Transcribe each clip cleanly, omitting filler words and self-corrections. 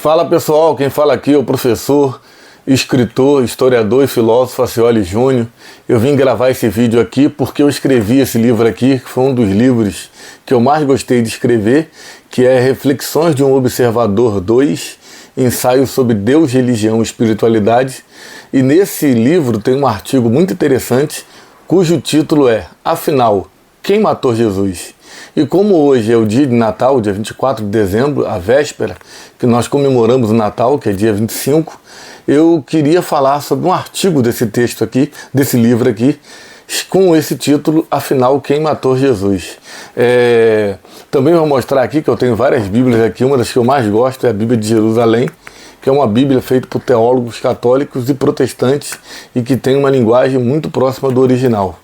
Fala pessoal, quem fala aqui é o professor, escritor, historiador e filósofo Acioli Júnior. Eu vim gravar esse vídeo aqui porque eu escrevi esse livro aqui, que foi um dos livros que eu mais gostei de escrever, que é Reflexões de um Observador 2, Ensaio sobre Deus, Religião e Espiritualidade. E nesse livro tem um artigo muito interessante, cujo título é Afinal, quem matou Jesus? E como hoje é o dia de Natal, dia 24 de dezembro, a véspera, que nós comemoramos o Natal, que é dia 25, eu queria falar sobre um artigo desse texto aqui, desse livro aqui, com esse título, Afinal, quem matou Jesus? Também vou mostrar aqui que eu tenho várias bíblias aqui, uma das que eu mais gosto é a Bíblia de Jerusalém, que é uma bíblia feita por teólogos católicos e protestantes e que tem uma linguagem muito próxima do original.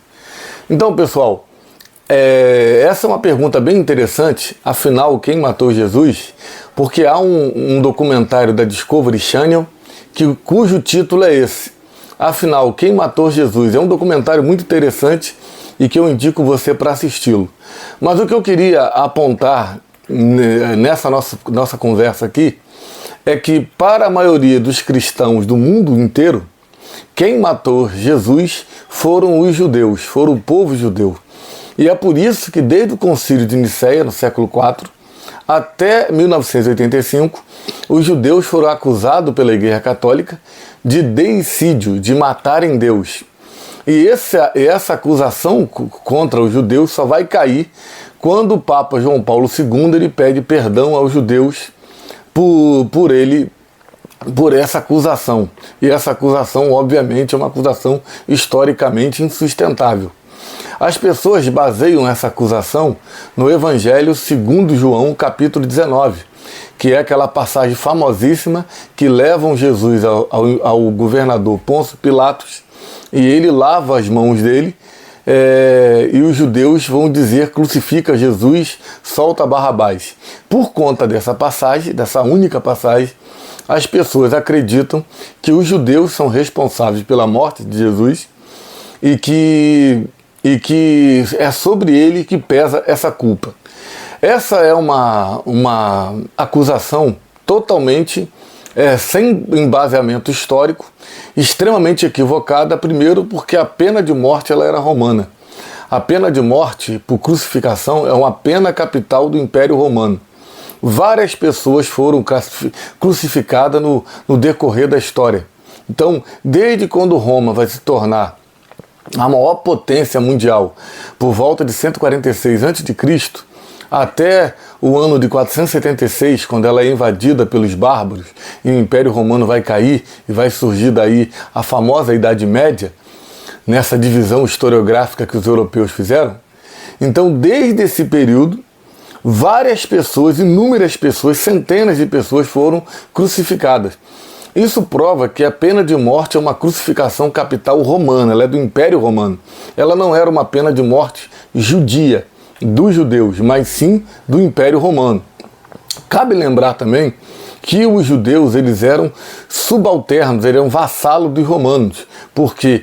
Então, pessoal, essa é uma pergunta bem interessante, afinal, quem matou Jesus? Porque há um documentário da Discovery Channel cujo título é esse, Afinal, quem matou Jesus? É um documentário muito interessante e que eu indico você para assisti-lo. Mas o que eu queria apontar nessa nossa conversa aqui é que para a maioria dos cristãos do mundo inteiro, quem matou Jesus foram os judeus, foram o povo judeu. E é por isso que desde o Concílio de Nicéia, no século IV, até 1985, os judeus foram acusados pela Igreja Católica de deicídio, de matarem Deus. E essa acusação contra os judeus só vai cair quando o Papa João Paulo II ele pede perdão aos judeus por essa acusação. E essa acusação, obviamente, é uma acusação historicamente insustentável. As pessoas baseiam essa acusação no Evangelho segundo João, capítulo 19, que é aquela passagem famosíssima que levam Jesus ao governador Pôncio Pilatos e ele lava as mãos dele e os judeus vão dizer crucifica Jesus, solta Barrabás. Por conta dessa passagem, dessa única passagem, as pessoas acreditam que os judeus são responsáveis pela morte de Jesus e que é sobre ele que pesa essa culpa. Essa é uma acusação totalmente sem embasamento histórico, extremamente equivocada, primeiro porque a pena de morte ela era romana. A pena de morte por crucificação é uma pena capital do Império Romano. Várias pessoas foram crucificadas no decorrer da história. Então, desde quando Roma vai se tornar a maior potência mundial, por volta de 146 a.C., até o ano de 476, quando ela é invadida pelos bárbaros e o Império Romano vai cair e vai surgir daí a famosa Idade Média, nessa divisão historiográfica que os europeus fizeram. Então, desde esse período, várias pessoas, inúmeras pessoas, centenas de pessoas foram crucificadas. Isso prova que a pena de morte é uma crucificação capital romana, ela é do Império Romano. Ela não era uma pena de morte judia, dos judeus, mas sim do Império Romano. Cabe lembrar também que os judeus eles eram subalternos, eles eram vassalos dos romanos, porque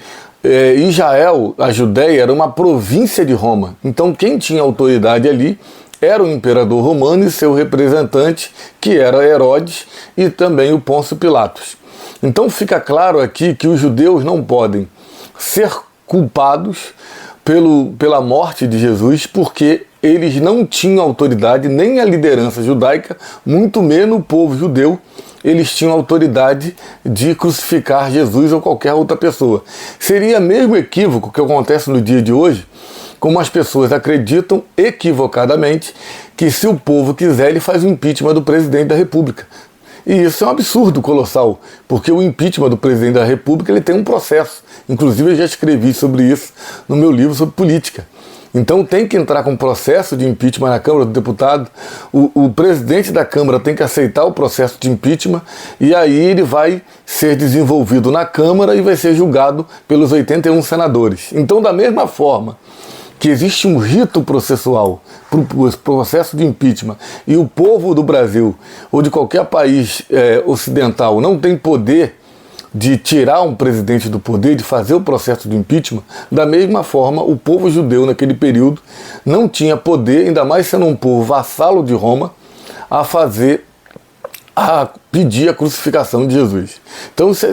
Israel, a Judéia, era uma província de Roma. Então quem tinha autoridade ali era o imperador romano e seu representante, que era Herodes, e também o Pôncio Pilatos. Então fica claro aqui que os judeus não podem ser culpados pela morte de Jesus, porque eles não tinham autoridade, nem a liderança judaica, muito menos o povo judeu, eles tinham autoridade de crucificar Jesus ou qualquer outra pessoa. Seria mesmo equívoco que acontece no dia de hoje, como as pessoas acreditam equivocadamente que se o povo quiser ele faz o impeachment do presidente da República. E isso é um absurdo colossal, porque o impeachment do presidente da República ele tem um processo. Inclusive eu já escrevi sobre isso no meu livro sobre política. Então tem que entrar com um processo de impeachment na Câmara do Deputado, o presidente da Câmara tem que aceitar o processo de impeachment e aí ele vai ser desenvolvido na Câmara e vai ser julgado pelos 81 senadores. Então da mesma forma que existe um rito processual para o processo de impeachment e o povo do Brasil ou de qualquer país ocidental não tem poder de tirar um presidente do poder, de fazer o processo de impeachment, da mesma forma o povo judeu naquele período não tinha poder, ainda mais sendo um povo vassalo de Roma, a fazer a pedir a crucificação de Jesus. Então isso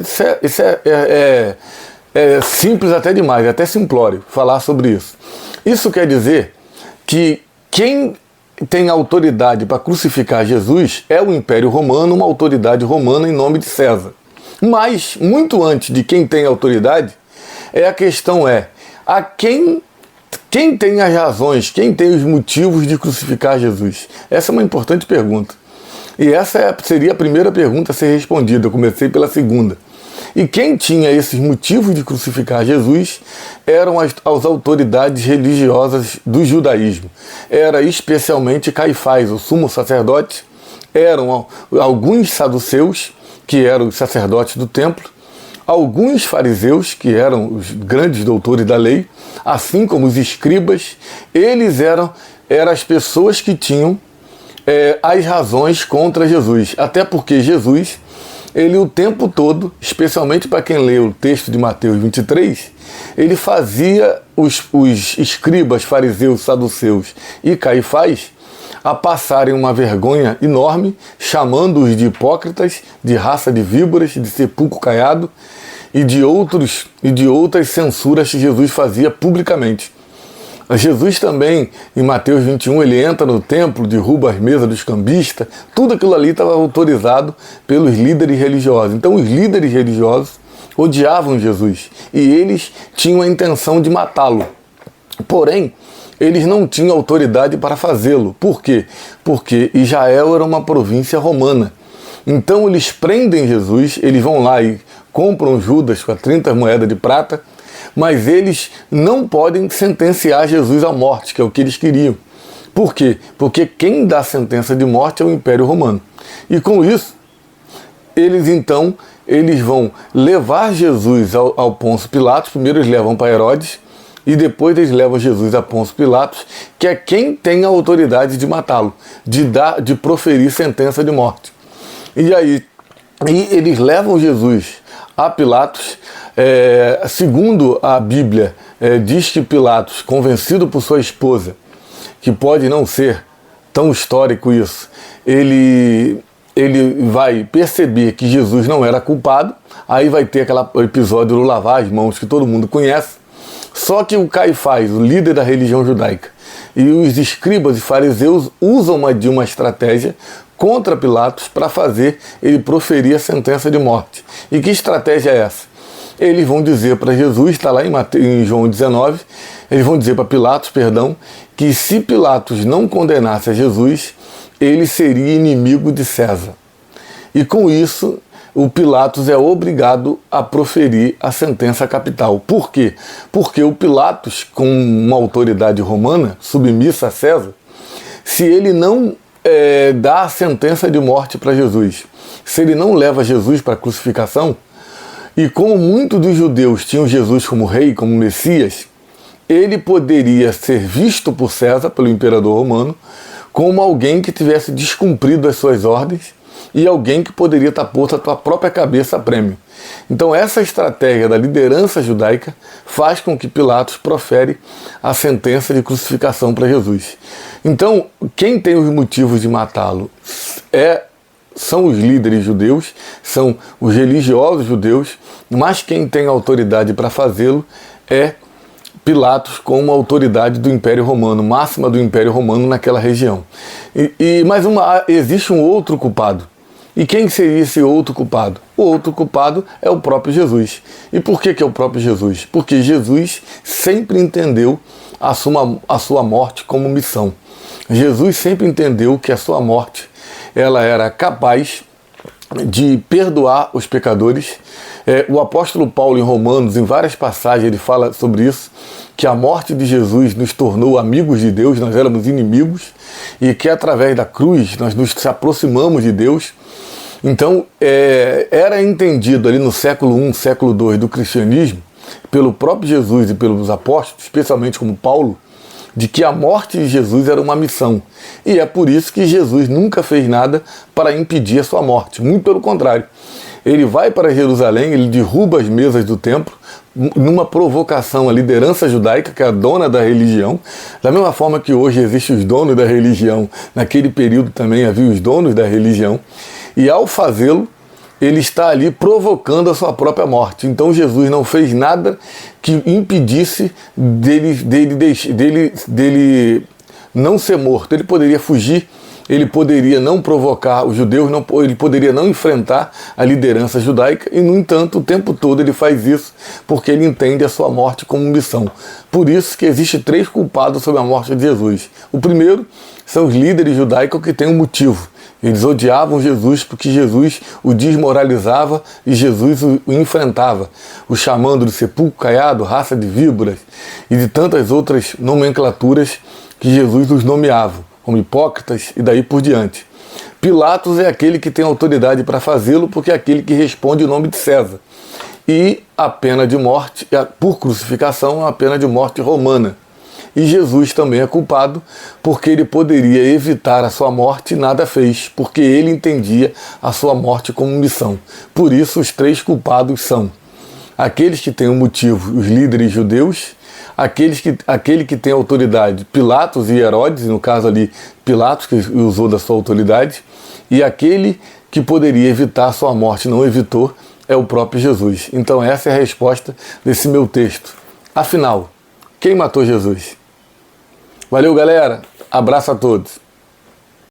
é simples até demais, é até simplório falar sobre isso. Isso quer dizer que quem tem autoridade para crucificar Jesus é o Império Romano, uma autoridade romana em nome de César. Mas, muito antes de quem tem autoridade, a questão a quem tem as razões, quem tem os motivos de crucificar Jesus? Essa é uma importante pergunta. E essa seria a primeira pergunta a ser respondida. Eu comecei pela segunda. E quem tinha esses motivos de crucificar Jesus eram as autoridades religiosas do judaísmo. Era especialmente Caifás, o sumo sacerdote, eram alguns saduceus, que eram os sacerdotes do templo, alguns fariseus, que eram os grandes doutores da lei, assim como os escribas. Eles eram as pessoas que tinham as razões contra Jesus. Até porque Jesus, ele o tempo todo, especialmente para quem lê o texto de Mateus 23, ele fazia os escribas, fariseus, saduceus e Caifás a passarem uma vergonha enorme, chamando-os de hipócritas, de raça de víboras, de sepulcro caiado e de outras censuras que Jesus fazia publicamente. Jesus também, em Mateus 21, ele entra no templo, derruba as mesas dos cambistas, tudo aquilo ali estava autorizado pelos líderes religiosos. Então os líderes religiosos odiavam Jesus e eles tinham a intenção de matá-lo. Porém, eles não tinham autoridade para fazê-lo. Por quê? Porque Israel era uma província romana. Então eles prendem Jesus, eles vão lá e compram Judas com 30 moedas de prata, mas eles não podem sentenciar Jesus à morte, que é o que eles queriam. Por quê? Porque quem dá a sentença de morte é o Império Romano. E com isso, eles vão levar Jesus ao Pôncio Pilatos. Primeiro eles levam para Herodes e depois eles levam Jesus a Pôncio Pilatos, que é quem tem a autoridade de matá-lo, de proferir sentença de morte. E eles levam Jesus a Pilatos. Segundo a Bíblia, diz que Pilatos, convencido por sua esposa, que pode não ser tão histórico isso, ele vai perceber que Jesus não era culpado, aí vai ter aquele episódio do lavar as mãos que todo mundo conhece. Só que o Caifás, o líder da religião judaica, e os escribas e fariseus usam de uma estratégia contra Pilatos para fazer ele proferir a sentença de morte. E que estratégia é essa? Eles vão dizer para Jesus, está lá em João 19, eles vão dizer para Pilatos, que se Pilatos não condenasse a Jesus, ele seria inimigo de César. E com isso, o Pilatos é obrigado a proferir a sentença capital. Por quê? Porque o Pilatos, com uma autoridade romana, submissa a César, se ele não dá a sentença de morte para Jesus, se ele não leva Jesus para a crucificação, e como muitos dos judeus tinham Jesus como rei, como Messias, ele poderia ser visto por César, pelo imperador romano, como alguém que tivesse descumprido as suas ordens e alguém que poderia estar posto a sua própria cabeça a prêmio. Então essa estratégia da liderança judaica faz com que Pilatos profere a sentença de crucificação para Jesus. Então, quem tem os motivos de matá-lo são os líderes judeus, são os religiosos judeus, mas quem tem autoridade para fazê-lo é Pilatos, como autoridade do Império Romano, máxima do Império Romano naquela região. Mas existe um outro culpado. E quem seria esse outro culpado? O outro culpado é o próprio Jesus. E por que é o próprio Jesus? Porque Jesus sempre entendeu a sua morte como missão. Jesus sempre entendeu que a sua morte ela era capaz de perdoar os pecadores. O apóstolo Paulo, em Romanos, em várias passagens, ele fala sobre isso, que a morte de Jesus nos tornou amigos de Deus, nós éramos inimigos, e que através da cruz nós nos aproximamos de Deus. Então, era entendido ali no século I, século II do cristianismo, pelo próprio Jesus e pelos apóstolos, especialmente como Paulo, de que a morte de Jesus era uma missão. E é por isso que Jesus nunca fez nada para impedir a sua morte. Muito pelo contrário. Ele vai para Jerusalém, ele derruba as mesas do templo, numa provocação à liderança judaica, que é a dona da religião. Da mesma forma que hoje existem os donos da religião, naquele período também havia os donos da religião. E ao fazê-lo, ele está ali provocando a sua própria morte. Então Jesus não fez nada que impedisse dele não ser morto. Ele poderia fugir, ele poderia não provocar os judeus, ele poderia não enfrentar a liderança judaica, e no entanto o tempo todo ele faz isso porque ele entende a sua morte como missão. Por isso que existe 3 culpados sobre a morte de Jesus. O primeiro são os líderes judaicos que têm um motivo. Eles odiavam Jesus porque Jesus o desmoralizava e Jesus o enfrentava, o chamando de sepulcro caiado, raça de víboras e de tantas outras nomenclaturas que Jesus os nomeava, como hipócritas e daí por diante. Pilatos é aquele que tem autoridade para fazê-lo porque é aquele que responde em nome de César. E a pena de morte, por crucificação, é uma pena de morte romana. E Jesus também é culpado porque ele poderia evitar a sua morte e nada fez, porque ele entendia a sua morte como missão. Por isso os 3 culpados são aqueles que têm um motivo, os líderes judeus, aquele que tem autoridade, Pilatos e Herodes, no caso ali Pilatos que usou da sua autoridade, e aquele que poderia evitar a sua morte, não evitou, é o próprio Jesus. Então essa é a resposta desse meu texto. Afinal, quem matou Jesus? Valeu, galera. Abraço a todos.